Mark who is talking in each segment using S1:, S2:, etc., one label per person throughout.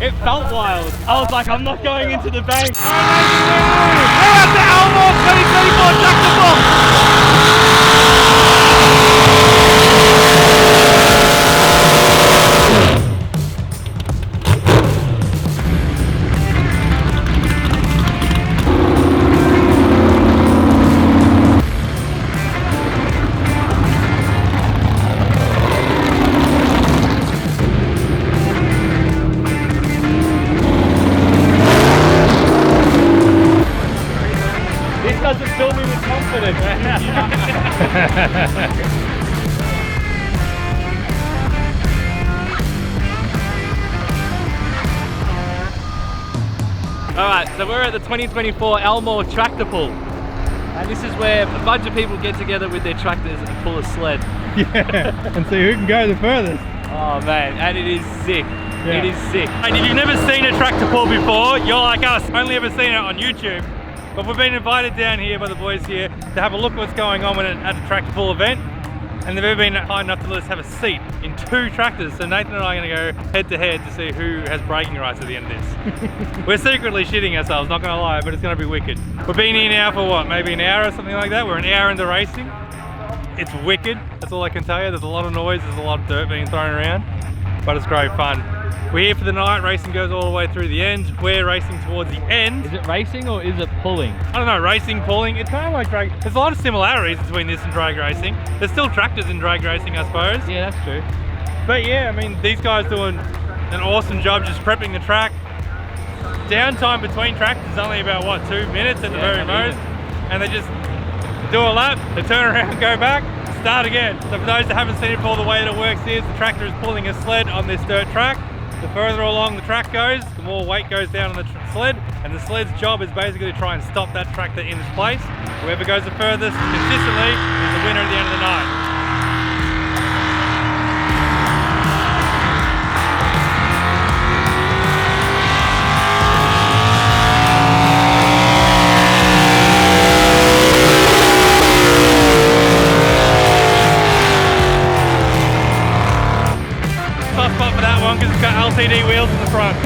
S1: It felt wild. I was like, I'm not going into the bank. We're at the Elmore 2024 Tractor Pull. Doesn't fill me with confidence. Alright, so we're at the 2024 Elmore Tractor Pull. And this is where a bunch of people get together with their tractors and pull a sled.
S2: Yeah, and see who can go the furthest.
S1: Oh man, and it is sick.
S2: Yeah.
S1: It is sick. And if you've never seen a tractor pull before, you're like us, only ever seen it on YouTube. But we've been invited down here by the boys here to have a look at what's going on at a tractor pull event. And they've been kind enough to let us have a seat in 2 tractors. So Nathan and I are going to go head to head to see who has braking rights at the end of this. We're secretly shitting ourselves, not going to lie, but it's going to be wicked. We've been here now for what, maybe an hour or something like that? We're an hour into racing. It's wicked, that's all I can tell you. There's a lot of noise, there's a lot of dirt being thrown around, but it's great fun. We're here for the night, racing goes all the way through the end. We're racing towards the end.
S2: Is it racing or is it pulling?
S1: I don't know, racing, pulling, it's kind of like drag. There's a lot of similarities between this and drag racing. There's still tractors in drag racing, I suppose.
S2: Yeah, that's true.
S1: But yeah, I mean, these guys doing an awesome job just prepping the track. Downtime between tracks is only about, what, 2 minutes at the very most. And they just do a lap, they turn around, go back, start again. So for those that haven't seen it before, the way that it works is the tractor is pulling a sled on this dirt track. The further along the track goes, the more weight goes down on the sled, and the sled's job is basically to try and stop that tractor in its place. Whoever goes the furthest consistently is the winner at the end of the night. Soft spot for that one because it's got LCD wheels in the front.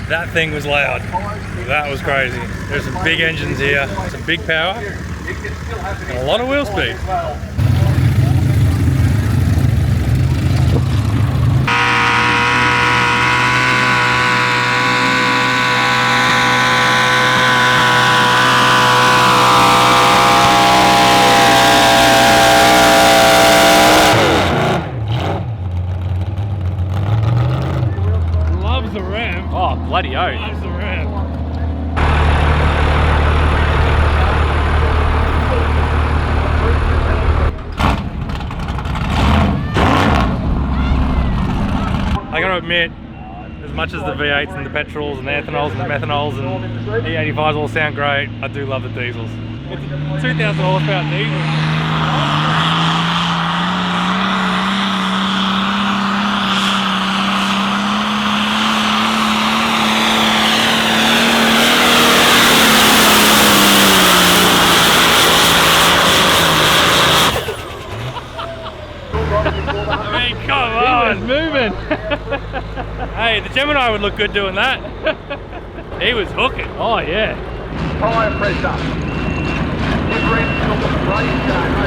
S1: That thing was loud. That was crazy. There's some big engines here, some big power, and a lot of wheel speed.
S2: Loves the rev.
S1: Oh, bloody oath.
S2: Loves the rev.
S1: I gotta admit, as much as the V8s and the petrols and the ethanols and the methanols and the E85s all sound great, I do love the diesels. It's a 2,000 horsepower diesel. one.
S2: was moving.
S1: Hey, the Gemini would look good doing that. He was hooking.
S2: Oh yeah.
S3: Tire pressure. Differential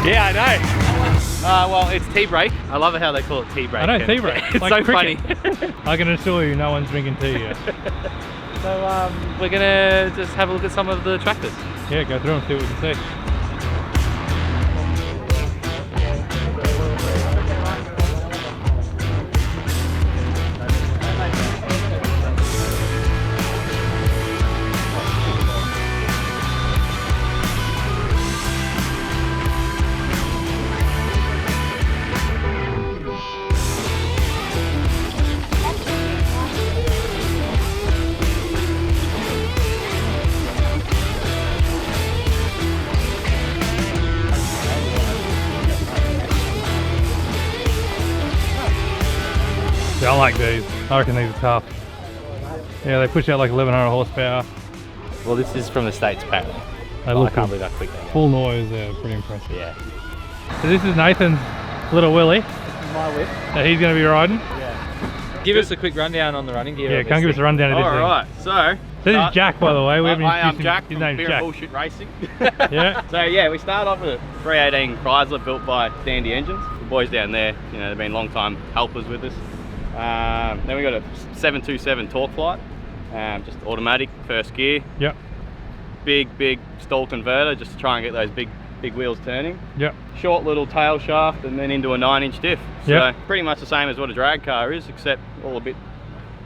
S1: Yeah, I know.
S4: Well, it's tea break. I love how they call it tea break.
S2: I know, tea break.
S4: It's
S2: Like
S4: so funny.
S2: cricket. I can assure you, no one's drinking tea yet.
S4: So we're gonna just have a look at some of the tractors.
S2: Yeah, go through and see what we can see. Yeah, I like these. I reckon these are tough. Yeah, they push out like 1100 horsepower.
S4: Well, this is from the States, apparently.
S2: They
S4: I
S2: look
S4: can't believe how quick they go.
S2: full noise. Yeah, pretty impressive.
S4: Yeah.
S2: So this is Nathan's little Willie
S4: My whip.
S2: that he's going to be riding.
S4: Give us a quick rundown on the running gear.
S2: Yeah, come give us a rundown of this thing.
S4: Alright, so
S2: This is Jack, by the way. We haven't
S4: I am
S2: introduced him.
S4: Jack
S2: His
S4: from
S2: name's
S4: Beer
S2: Jack.
S4: and Bullshit Racing.
S2: Yeah.
S4: So yeah, we started off with a 318 Chrysler built by Dandy Engines. The boys down there, you know, they've been long time helpers with us. Then we got a 727 Torque Flight, just automatic, first gear.
S2: Yep.
S4: Big stall converter just to try and get those big wheels turning.
S2: Yep.
S4: Short little tail shaft and then into a 9-inch diff. So
S2: Yep.
S4: pretty much the same as what a drag car is, except all a bit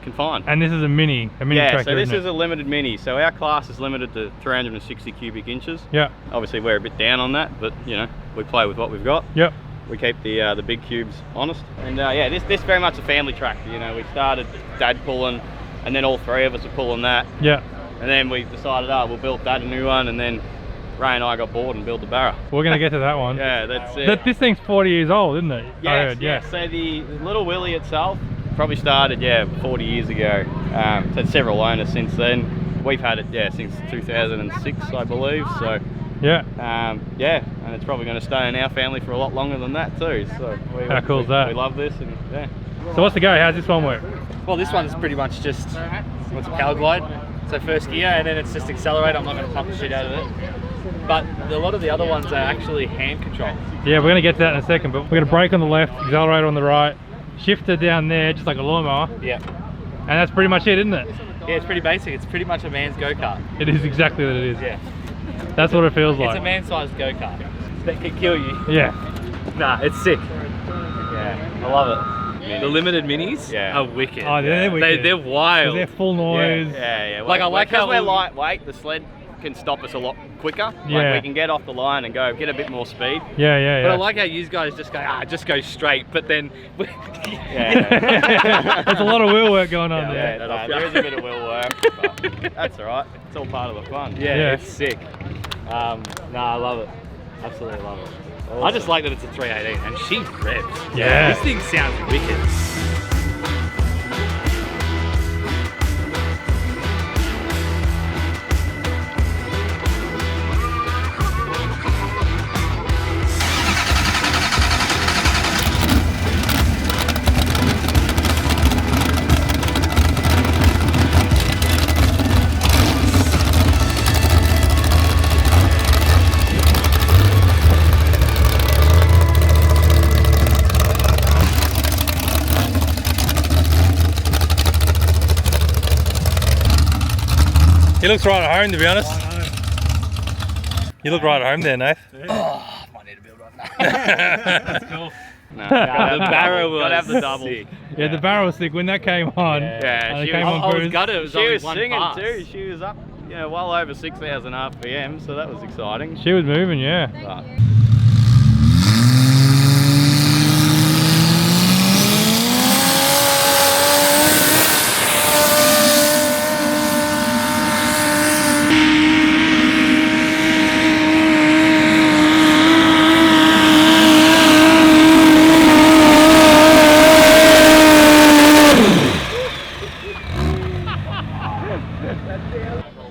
S4: confined.
S2: And this is a mini
S4: Yeah,
S2: tractor,
S4: so this
S2: isn't
S4: is
S2: it?
S4: a limited mini. So our class is limited to 360 cubic inches.
S2: Yep.
S4: Obviously we're a bit down on that, but you know, we play with what we've got.
S2: Yep.
S4: We keep the big cubes honest. And yeah, this very much a family tractor. You know, we started Dad pulling, and then all three of us are pulling that.
S2: Yep.
S4: And then we decided, we'll build Dad a new one, and then Ray and I got bored and built the Barra.
S2: We're going to get to that one.
S4: Yeah, that's it.
S2: This thing's 40 years old, isn't it? I
S4: Yes,
S2: heard, yeah.
S4: So the little Willie itself probably started, 40 years ago. It's had several owners since then. We've had it, since 2006, I believe. So
S2: Yeah.
S4: yeah, and it's probably going to stay in our family for a lot longer than that too. So
S2: How cool is that?
S4: We love this, and yeah.
S2: So what's the go? How's this one work?
S5: Well, this one's pretty much just what's a power glide. So first gear, and then it's just accelerate. I'm not going to pump the shit out of it. But a lot of the other ones are actually hand controlled.
S2: Yeah, we're going to get to that in a second, but we're going to brake on the left, accelerator on the right, shifter down there, just like a lawnmower.
S5: Yeah.
S2: And that's pretty much it, isn't it?
S5: Yeah, it's pretty basic. It's pretty much a man's go-kart.
S2: It is exactly what it is.
S5: Yeah.
S2: That's what it feels like.
S5: It's a man-sized go-kart. That could kill you.
S2: Yeah.
S5: Nah, it's sick.
S4: Yeah, I love it.
S5: The limited minis
S4: Yeah.
S5: are wicked.
S2: Oh, they're wicked.
S5: They're wild.
S2: They're full noise.
S4: Yeah.
S5: Like, I like how
S4: we're lightweight, the sled can stop us a lot quicker.
S2: Yeah.
S4: Like we can get off the line and get a bit more speed.
S2: Yeah.
S5: But I like how you guys just go straight, but then
S4: Yeah.
S2: There's a lot of wheel work going on
S4: Yeah,
S2: there.
S4: there is a bit of wheel work, but that's alright. It's all part of the fun.
S2: Yeah.
S5: it's sick. Nah, I love it. Absolutely love it. I just like that it's a 318 and she revs.
S2: Yeah.
S5: This thing sounds wicked.
S1: He looks right at home, to be honest. You look right at home there, Nath.
S5: Oh, might need to build one.
S4: That's cool.
S5: The barrow was
S4: gotta have the double.
S5: sick.
S2: Yeah, the barrel was sick when that came on.
S4: Yeah,
S2: and it
S4: she
S2: came
S4: was-
S2: on
S5: I was
S2: cruise.
S5: gutted. It was
S4: She
S5: only
S4: was
S5: one
S4: singing
S5: pass.
S4: too. She was up yeah, well over 6,000 RPM, so that was exciting.
S2: She was moving, yeah.
S4: But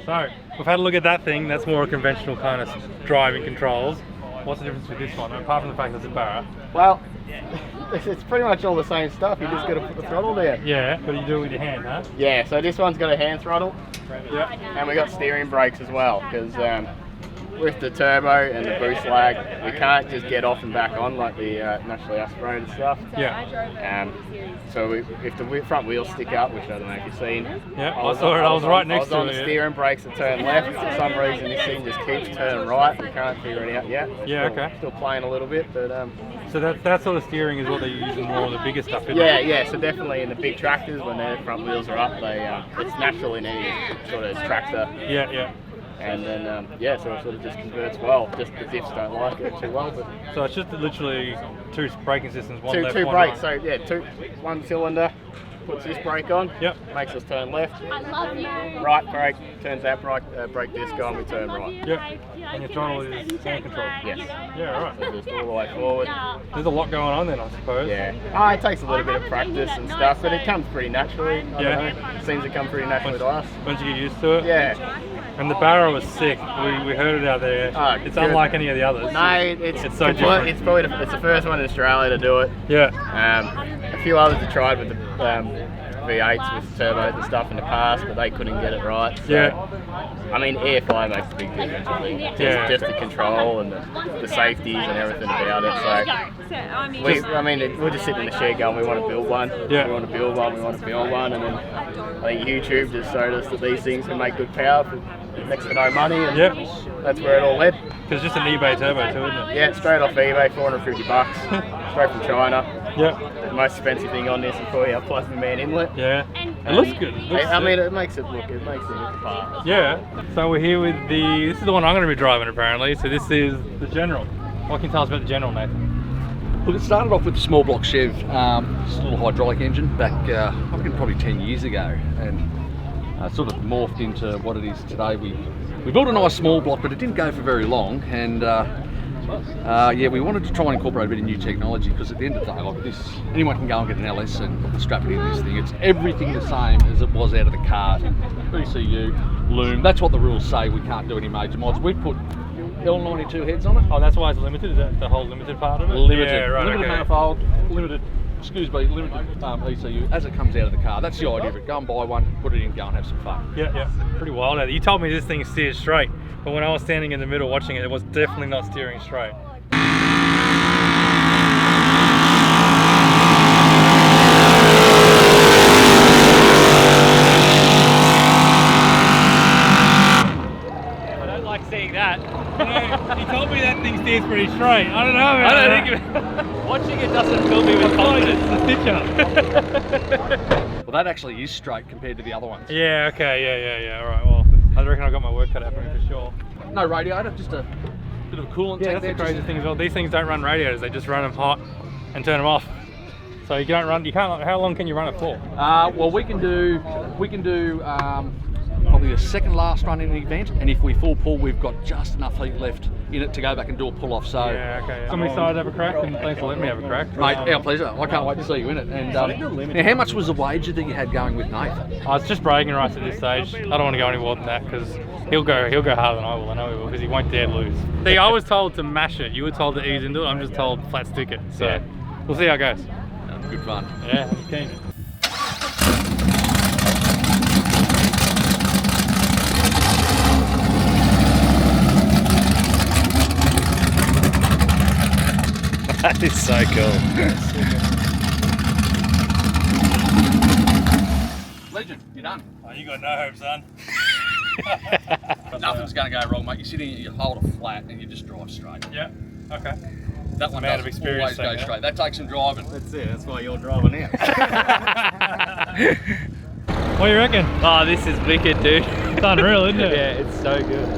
S2: So, we've had a look at that thing. That's more a conventional kind of driving controls. What's the difference with this one, apart from the fact that it's a Barra?
S6: Well, it's pretty much all the same stuff. You just got to put the throttle down.
S2: Yeah, but you do it with your hand, huh?
S6: Yeah, so this one's got a hand throttle.
S2: Yeah.
S6: And we got steering brakes as well, because with the turbo and the boost lag, we can't just get off and back on like the naturally aspirated stuff.
S2: Yeah.
S6: So if the front wheels stick up, which I don't know if you've seen.
S2: Yeah, I saw it. I was right next to it.
S6: I was on the steering brakes to turn left. For some reason, this thing just keeps turning right. We can't figure it out yet.
S2: Yeah,
S6: Still,
S2: okay.
S6: Still playing a little bit, but
S2: So that sort of steering is what they're using more on the bigger stuff, isn't
S6: yeah,
S2: it?
S6: yeah. So definitely in the big tractors, when their front wheels are up, they it's natural in any sort of tractor.
S2: Yeah, yeah.
S6: And then yeah, so it sort of just converts well. Just the diffs don't like it too well, but
S2: So it's just literally two braking systems, one
S6: two
S2: left,
S6: two
S2: one
S6: brakes.
S2: right.
S6: So yeah, one cylinder puts this brake on.
S2: Yep.
S6: Makes us turn left.
S7: I love you.
S6: Right brake turns that brake disc on. We turn right.
S2: Yep. And your throttle is hand control.
S6: Yes.
S2: Yeah, right.
S6: So just all the way forward.
S2: There's a lot going on then, I suppose.
S6: Yeah. It takes a little bit of practice and stuff, but it comes pretty naturally. I don't know. It seems to come pretty naturally to us.
S2: Once you get used to it.
S6: Yeah.
S2: And the Barra was sick. We heard it out there. It's
S6: good.
S2: unlike any of the others.
S6: No, it's
S2: so different.
S6: It's probably it's the first one in Australia to do it.
S2: Yeah.
S6: A few others have tried with the V8s with turbos and stuff in the past, but they couldn't get it right. So,
S2: Yeah.
S6: I mean, airflow makes a big difference. I think. Just the control and the safeties and everything about it. So we're just sitting in the shed going, we want to build one.
S2: Yeah.
S6: We want to build one. We want to build one, and then I think YouTube just showed us that these things can make good power for next to no money, and that's where it all led.
S2: Because it's just an eBay turbo too, isn't it?
S6: Yeah, straight off eBay, $450, straight from China.
S2: Yeah.
S6: The most expensive thing on this is probably our Plasma Man inlet.
S2: Yeah. It looks good. It looks
S6: I mean,
S2: sick.
S6: it makes it look apart.
S2: Yeah. So we're here with this is the one I'm going to be driving apparently. So this is the General. What can you tell us about the General, Nathan?
S8: Look, it started off with the small block Chev, just a little hydraulic engine back, I reckon probably 10 years ago, and sort of morphed into what it is today. We built a nice small block, but it didn't go for very long, and yeah, we wanted to try and incorporate a bit of new technology, because at the end of the day, like this, anyone can go and get an LS and strap it in this thing. It's everything the same as it was out of the cart. BCU, loom, that's what the rules say. We can't do any major mods. We've put L92 heads on it.
S2: Oh, that's why it's limited? Is that the whole limited part of it?
S8: Limited,
S2: Yeah, right,
S8: limited
S2: okay.
S8: manifold, limited ECU as it comes out of the car. That's the idea of it. Go and buy one, put it in, go and have some fun.
S2: Yeah, yeah. Pretty wild. You told me this thing steers straight, but when I was standing in the middle watching it, it was definitely not steering straight. I don't like seeing that. He told me that thing steers pretty straight. I don't know, man.
S5: I don't think watching it doesn't fill me with confidence.
S2: It's a stitch up.
S8: Well, that actually is straight compared to the other ones.
S2: Yeah, okay, yeah. All right, well, I reckon I got my work cut out for me for sure.
S8: No radiator, just a bit of a coolant
S2: Yeah,
S8: tank
S2: that's the
S8: there.
S2: crazy thing as well. These things don't run radiators; they just run them hot and turn them off. So you don't run. You can't. How long can you run it for?
S8: Well, we can do probably a second last run in the event, and if we full pull, we've got just enough heat left in it to go back and do a pull off. So
S2: Yeah, okay. Yeah. Somebody decided to have a crack, and thanks for letting me have a crack.
S8: mate, our pleasure. I can't wait to see you in it. And now, how much was the wager that you had going with Nathan?
S2: It's just bragging rights at this stage. I don't want to go any more than that because he'll go harder than I will. I know he will because he won't dare lose. See, I was told to mash it. You were told to ease into it. I'm just told flat stick it. So
S8: Yeah.
S2: we'll see how it goes.
S8: Good fun.
S2: Yeah, I'm keen.
S5: That is so cool.
S8: Legend, you're done.
S2: Oh, you got no hope, son.
S8: Nothing's going to go wrong, mate. You sit in, you hold it flat, and you just drive straight.
S2: Yeah. Okay.
S8: That one
S2: man of
S8: doesn't
S2: experience
S8: always go
S2: saying that.
S8: straight. That takes some driving.
S6: That's it. That's why you're driving now.
S1: What do you reckon?
S5: Oh, this is wicked, dude.
S1: It's unreal, isn't it?
S5: Yeah, it's so good.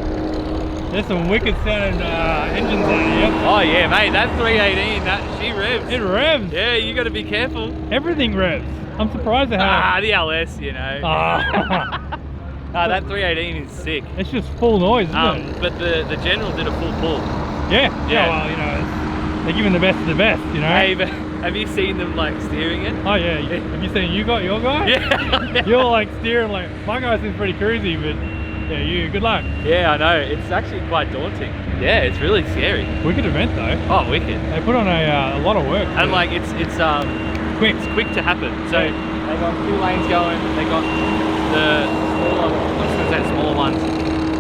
S1: There's some wicked sounding engines out here.
S5: Oh yeah, mate, that 318, she revs.
S1: It revs.
S5: Yeah, you got to be careful.
S1: Everything revs. I'm surprised at how.
S5: The LS, you know. That 318 is sick.
S1: It's just full noise, isn't it?
S5: But the General did a full pull.
S1: Yeah.
S5: Yeah.
S1: Well, you know, they're giving the best of the best, you know.
S5: Hey, but have you seen them like steering it?
S1: Oh yeah. Have you seen you got your guy?
S5: Yeah.
S1: You're like steering like my guy seems pretty cruisy, but yeah, you good luck.
S5: Yeah, I know. It's actually quite daunting. Yeah, it's really scary.
S1: Wicked event though.
S5: Oh, wicked.
S1: They put on a lot of work.
S5: And like it's
S1: quick.
S5: It's quick to happen. So they got 2 lanes going. They got the smaller, I was going to say smaller ones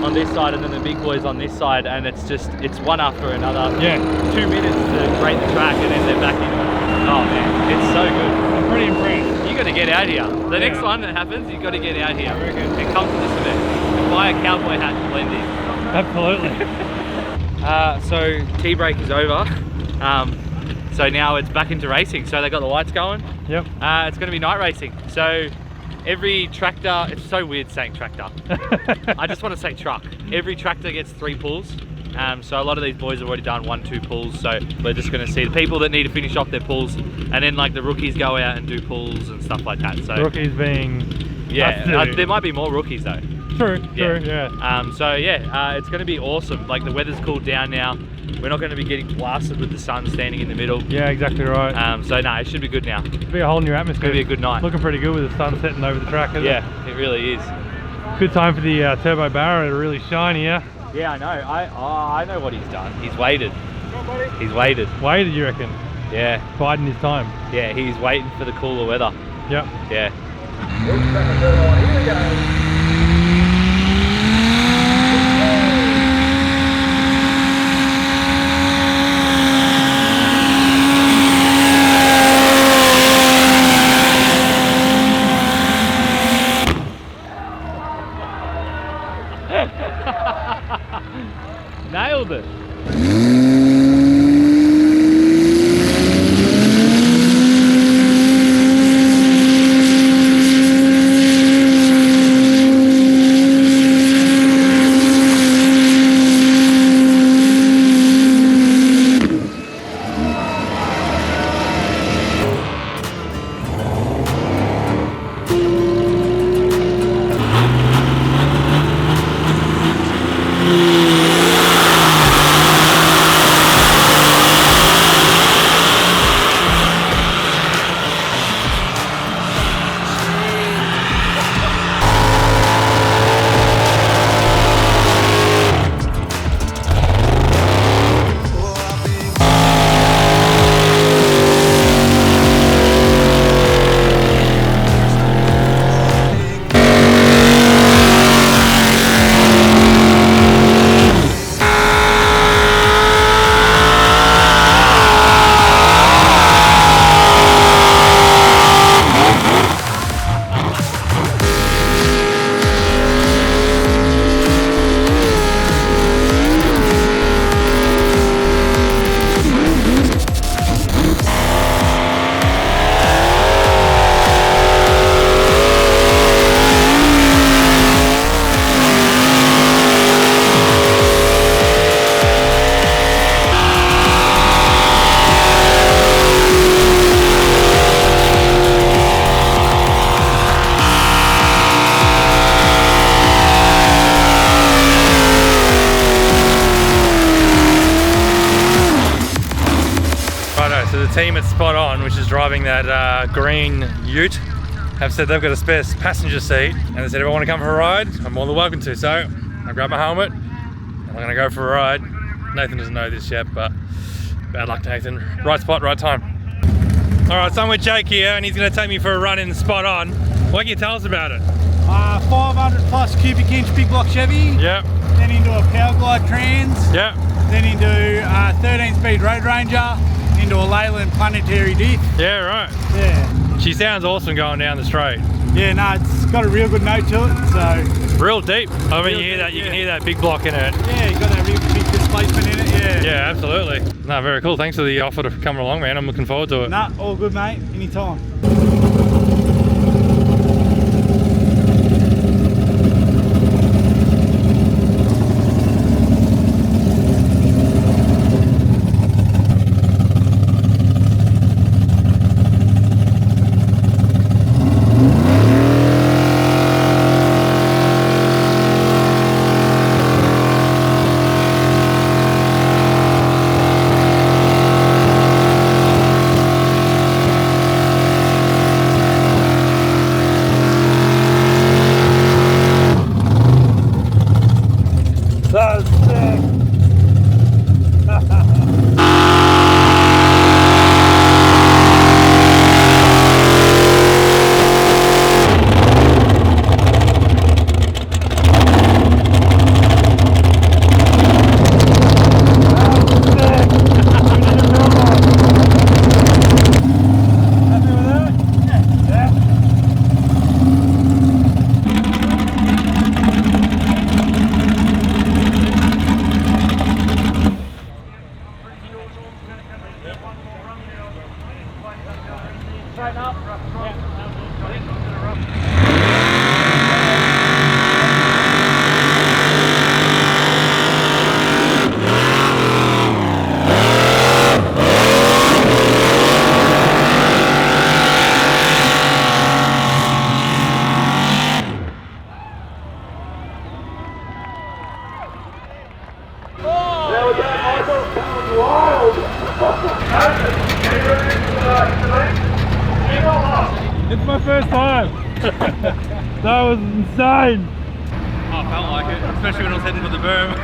S5: on this side, and then the big boys on this side, and it's one after another.
S1: Yeah.
S5: 2 minutes to grade the track, and then they're back in. Oh man, it's so good.
S1: I'm pretty impressed.
S5: You got to get out here. The next one that happens, you got to get out here and come to this event and buy a cowboy hat and blend in.
S1: Absolutely.
S5: So T-brake is over. So now it's back into racing. So they got the lights going.
S1: Yep.
S5: It's going to be night racing. So every tractor, it's so weird saying tractor. I just want to say truck. Every tractor gets 3 pulls. So a lot of these boys have already done 1-2 pulls. So we're just going to see the people that need to finish off their pulls, and then like the rookies go out and do pulls and stuff like that. So
S1: rookies being.
S5: yeah, there might be more rookies though.
S1: True. Yeah.
S5: So yeah, it's going to be awesome. Like the weather's cooled down now. We're not going to be getting blasted with the sun standing in the middle.
S1: Yeah, exactly right.
S5: So no, it should be good now.
S1: It'll be a whole new atmosphere.
S5: It's going to be a good night.
S1: Looking pretty good with the sun setting over the track, isn't it?
S5: Yeah, it really is.
S1: Good time for the turbo barrow to really shine here.
S5: Yeah, I know. I know what he's done. He's waited. He's waited.
S1: Waited, you reckon?
S5: Yeah.
S1: Biding his time.
S5: Yeah, he's waiting for the cooler weather.
S1: Yep.
S5: Yeah.
S3: Here we go.
S5: Nailed it.
S1: So the team at Spot On, which is driving that green ute, have said they've got a spare passenger seat, and they said if I want to come for a ride, I'm more than welcome to. So I grabbed my helmet and I'm going to go for a ride. Nathan doesn't know this yet, but bad luck, Nathan. Right spot, right time. All right, so I'm with Jake here, and he's going to take me for a run in Spot On. What can you tell us about it?
S7: 500 plus cubic inch big block Chevy.
S1: Yep.
S7: Then into a Power Glide trans.
S1: Yep.
S7: Then into a 13 speed Road Ranger. Into a Leyland planetary diff.
S1: Yeah, right.
S7: Yeah.
S1: She sounds awesome going down the straight.
S7: Yeah, no, it's got a real good note to it. So
S1: real deep. I mean,
S7: real
S1: you hear
S7: deep,
S1: that? You can
S7: yeah.
S1: hear that big block in it.
S7: yeah, you got that real big displacement in it. Yeah.
S1: Yeah, absolutely. No, very cool. Thanks for the offer to come along, man. I'm looking forward to it.
S7: Nah, all good, mate. Anytime.
S1: It's my first time. That was insane.
S2: Oh, I felt like it, especially when I was heading for the berm.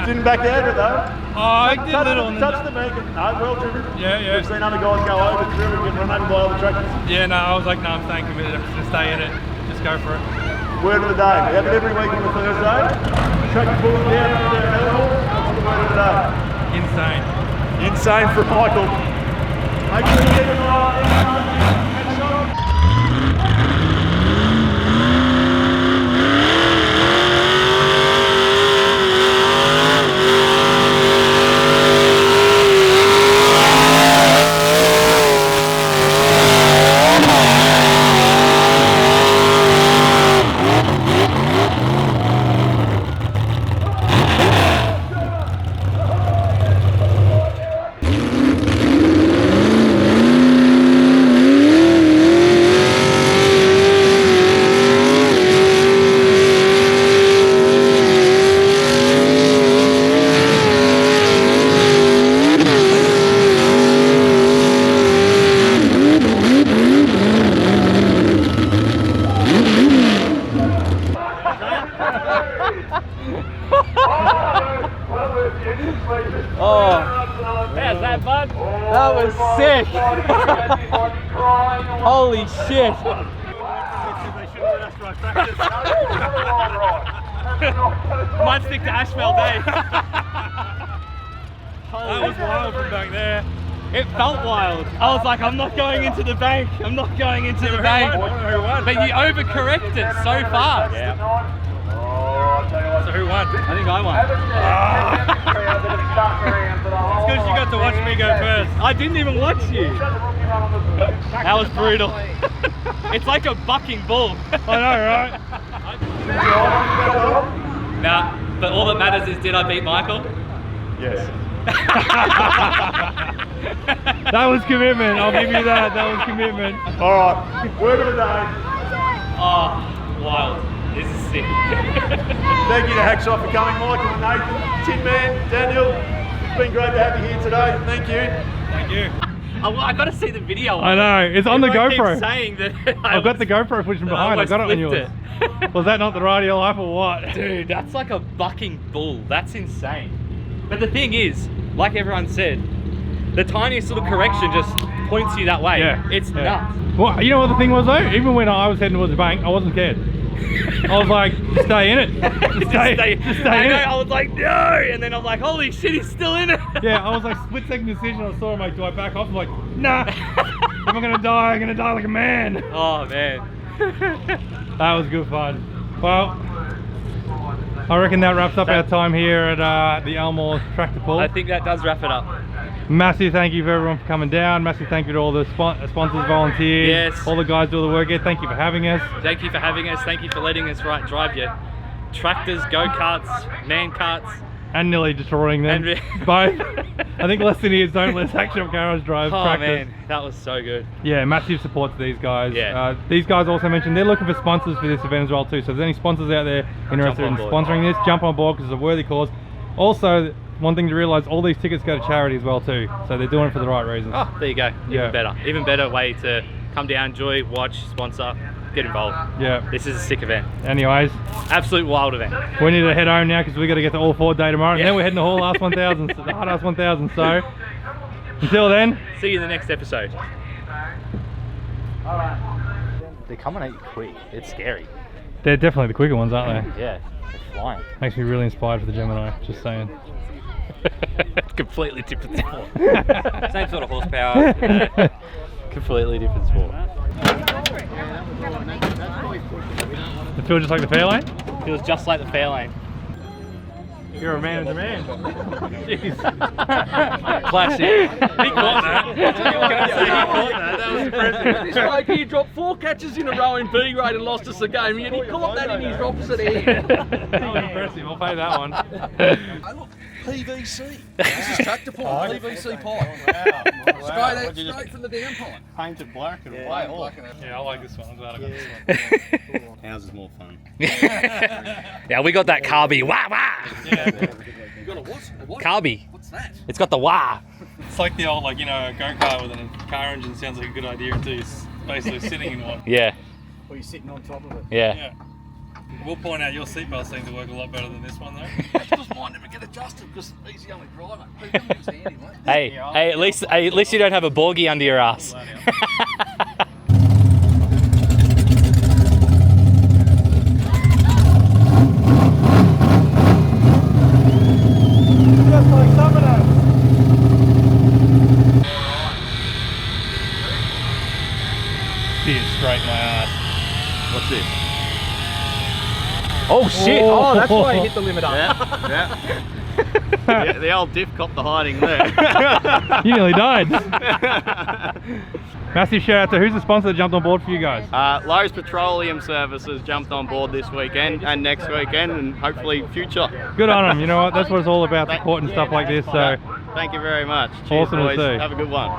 S3: Didn't back out of it though.
S1: Oh, I did a little.
S3: Touched the beacon. No, well driven.
S1: Yeah.
S3: We've seen other guys go over through and get run over by other tractors.
S1: Yeah, no, I was like, no, I'm staying committed. I'm just gonna stay in it. Just go for it.
S3: Word of the day. We have it every week on the Thursday. Tractor pulling down under Elmore. That's the word of the day.
S1: Insane.
S3: Insane for Michael. Make sure you keep an eye on Hackshop.
S5: How's that, bud? That was sick. Holy shit. Might stick to asphalt, eh?
S1: That was wild from back there.
S5: It felt wild. I was like, I'm not going into the bank. I'm not going into the bank. But you overcorrected so fast.
S1: Yeah. So who won?
S5: I think I won.
S1: It's because you got to watch me go first.
S5: I didn't even watch you. That was brutal. It's like a bucking bull.
S1: I know, right?
S5: Nah, but all that matters is, did I beat Michael?
S3: Yes.
S1: That was commitment. I'll give you that. That was commitment.
S3: All right. Word of the day.
S5: Oh, wild. This is sick.
S3: Thank you to Hackshop for coming, Michael and Nathan, Tin Man, Daniel. It's been great to have you here today. Thank you.
S1: Thank you.
S5: I got to see the video.
S1: I know. It's on the GoPro.
S5: Keep saying that
S1: I've got the GoPro footage from behind. I got it on yours. Was that not the ride of your life or what?
S5: Dude, that's like a bucking bull. That's insane. But the thing is, like everyone said, the tiniest little correction just points you that way.
S1: Yeah.
S5: It's nuts.
S1: Well, you know what the thing was though? Even when I was heading towards the bank, I wasn't scared. I was like, just stay in it. Just stay in it.
S5: I was like, no! And then I'm like, holy shit, he's still in it.
S1: Yeah, I was like, split second decision. I saw him like, do I back off? I'm like, nah. If I'm gonna die, I'm gonna die like a man.
S5: Oh man.
S1: That was good fun. Well, I reckon that wraps up our time here at the Elmore Tractor Pull.
S5: I think that does wrap it up.
S1: Massive thank you for everyone for coming down. Massive thank you to all the sponsors, volunteers,
S5: Yes.
S1: all the guys do all the work here. Thank you for having us.
S5: Thank you for having us. Thank you for letting us drive your tractors, go-karts, man-karts.
S1: And nearly destroying them. Both. I think less than years don't let Hackshop Garage drive
S5: Oh
S1: tractors.
S5: man, that was so good.
S1: Yeah, massive support to these guys.
S5: Yeah.
S1: These guys also mentioned they're looking for sponsors for this event as well too. So if there's any sponsors out there interested in sponsoring this, jump on board because it's a worthy cause. Also, one thing to realise, all these tickets go to charity as well too. So they're doing it for the right reasons.
S5: Oh, there you go.
S1: Yeah.
S5: Even better. Even better way to come down, enjoy, watch, sponsor, get involved.
S1: Yeah.
S5: This is a sick event.
S1: Anyways,
S5: Absolute wild event.
S1: we need to head home now because we got to get to All Ford Day tomorrow.
S5: Yeah.
S1: And then we're heading to Hall Ass 1000, the Hard Ass 1000. So until then,
S5: See you in the next episode.
S6: They're coming at you quick. It's scary.
S1: they're definitely the quicker ones, aren't they?
S6: Yeah, they're flying.
S1: Makes me really inspired for the Gemini. Just saying.
S5: Completely different sport.
S2: Same sort of horsepower.
S5: Completely different sport.
S1: It feels just like the Fairlane.
S5: Feels just like the Fairlane.
S1: You're a man of the man. Jeez.
S5: Classic. He caught that. Can I say he caught that? That was impressive.
S8: This bloke here dropped 4 catches in a row in B grade and lost us the game, and he caught that in his opposite hand.
S1: That was impressive. I'll pay that one.
S8: Hey, look, PVC. This is tractor pipe, PVC pipe. Straight from the down pipe.
S6: Painted black and
S1: Yeah, I like this one. I'm glad I got this one.
S4: Ours is more fun.
S5: Yeah, we got that carby. Wah wah.
S8: You got a what? A what?
S5: Carby.
S8: What's that?
S5: It's got the wah.
S1: It's like the old, like, you know, go-kart with a car engine sounds like a good idea too. basically sitting in one.
S2: Yeah.
S3: Or you're sitting on top of it.
S2: Yeah.
S1: Yeah. We'll point out your seatbelt seems to work a lot better than this one though.
S8: Because mine never get adjusted because he's the only driver. It's handy, mate.
S2: Hey, at least you don't have a borgie under your ass.
S3: Just like some of those.
S1: Steer straight my ass.
S3: What's this?
S2: Oh shit!
S3: Oh, that's why you hit the limiter.
S4: Yeah, the old diff copped the hiding there.
S1: You nearly died. Massive shout out to who's the sponsor that jumped on board for you guys?
S4: Lowe's Petroleum Services jumped on board this weekend and next weekend and hopefully future.
S1: Good on them. You know what? That's what it's all about, supporting stuff like this. So
S4: Thank you very much. Cheers,
S1: Awesome to
S4: boys.
S1: see.
S4: Have a good one.